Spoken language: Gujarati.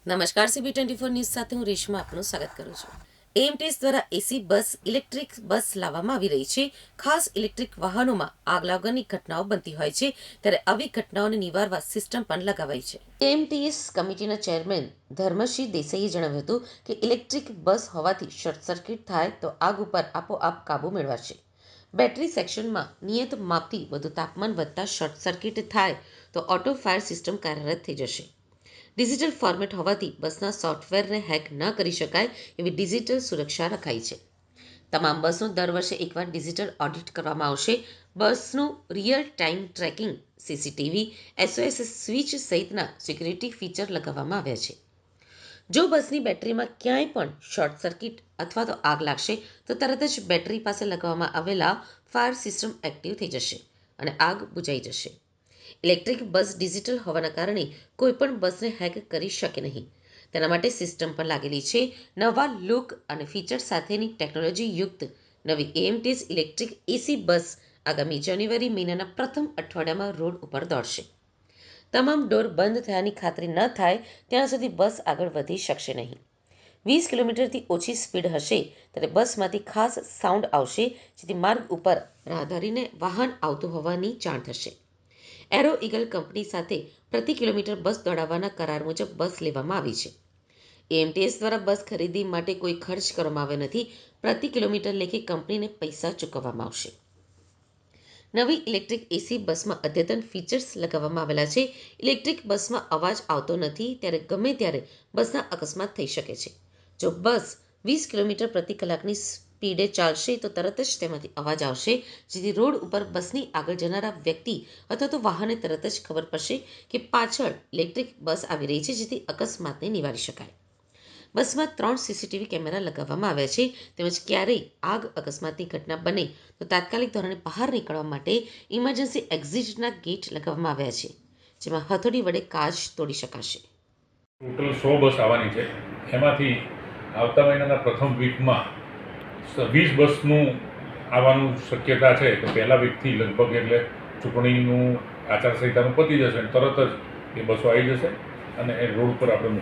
નમસ્કાર CB24 ન્યૂઝ સાથે હું રેશમા આપનું સ્વાગત કરું છું. AMTS દ્વારા એસી બસ ઇલેક્ટ્રિક બસ લાવવામાં આવી રહી છે. ખાસ ઇલેક્ટ્રિક વાહનોમાં આગ લાગવાની ઘટનાઓ બનતી હોય છે, ત્યારે આવી ઘટનાઓને નિવારવા સિસ્ટમ પણ લગાવાઈ છે. AMTS કમિટીના ચેરમેન ધર્મશ્રી દેસાઈએ જણાવ્યું હતું કે ઇલેક્ટ્રિક બસ હોવાથી શોર્ટ સર્કિટ થાય તો આગ ઉપર આપોઆપ કાબુ મેળવાશે. બેટરી સેક્શનમાં નિયત માપથી વધુ તાપમાન વધતા શોર્ટ સર્કિટ થાય તો ઓટો ફાયર સિસ્ટમ કાર્યરત થઈ જશે. ડિજિટલ ફોર્મેટ હોવાથી બસના સોફ્ટવેરને હેક ન કરી શકાય એવી ડિજિટલ સુરક્ષા રખાઈ છે. તમામ બસનું દર વર્ષે એકવાર ડિજિટલ ઓડિટ કરવામાં આવશે. બસનું real time tracking, CCTV, SOS switch સહિતના સિક્યુરિટી ફીચર લગાવવામાં આવ્યા છે. જો બસની બેટરીમાં ક્યાંય પણ શોર્ટ સર્કિટ અથવા તો આગ લાગશે તો તરત જ બેટરી પાસે લગાવવામાં આવેલા ફાયર સિસ્ટમ એક્ટિવ થઈ જશે અને આગ બુઝાઈ જશે. ઇલેક્ટ્રિક બસ ડિજિટલ હોવાના કારણે કોઈપણ બસને હેક કરી શકે નહીં. તેના માટે સિસ્ટમ પણ લાગેલી છે. નવા લુક અને ફીચર સાથેની ટેકનોલોજી યુક્ત નવી AMTS ઇલેક્ટ્રિક એસી બસ આગામી જાન્યુઆરી મહિનાના પ્રથમ અઠવાડિયામાં રોડ ઉપર દોડશે. તમામ ડોર બંધ થયાની ખાતરી ન થાય ત્યાં સુધી બસ આગળ વધી શકશે નહીં. 20 કિલોમીટરથી ઓછી સ્પીડ હશે ત્યારે બસમાંથી ખાસ સાઉન્ડ આવશે, જેથી માર્ગ ઉપર રાહદારીને વાહન આવતું હોવાની જાણ થશે. એરો ઈગલ કંપની સાથે પ્રતિ કિલોમીટર બસ દોડાવવાના કરાર મુજબ બસ લેવામાં આવી છે. AMTS દ્વારા બસ ખરીદી માટે કોઈ ખર્ચ કરવામાં આવ્યો નથી. પ્રતિ કિલોમીટર લેખે કંપનીને પૈસા ચૂકવવામાં આવશે. નવી ઇલેક્ટ્રિક એસી બસમાં અદ્યતન ફીચર્સ લગાવવામાં આવેલા છે. ઇલેક્ટ્રિક બસમાં અવાજ આવતો નથી, ત્યારે ગમે ત્યારે બસના અકસ્માત થઈ શકે છે. જો બસ 20 કિલોમીટર પ્રતિ કલાકની સ્પીડે ચાલશે તો તરત જ તેમાંથી અવાજ આવશે, જેથી રોડ ઉપર બસની આગળ જનારા વ્યક્તિ અથવા તો વાહનને તરત જ ખબર પડશે કે પાછળ ઇલેક્ટ્રિક બસ આવી રહી છે, જેથી અકસ્માતને નિવારી શકાય. બસમાં 3 CCTV કેમેરા લગાવવામાં આવ્યા છે. તેમજ ક્યારેય આગ અકસ્માતની ઘટના બને તો તાત્કાલિક ધોરણે બહાર નીકળવા માટે ઇમરજન્સી એક્ઝિટના ગેટ લગાવવામાં આવ્યા છે, જેમાં હથોડી વડે કાચ તોડી શકાશે. ટોટલ 100 બસ આવવાની છે. એમાંથી આવતા મહિનાના પ્રથમ વીકમાં 20 બસનું આવવાનું શક્યતા છે. તો પહેલા વીકથી લગભગ એટલે ચૂંટણીનું આચારસંહિતાનું પતી જશે અને તરત જ એ બસો આવી જશે અને એ રોડ પર આપણે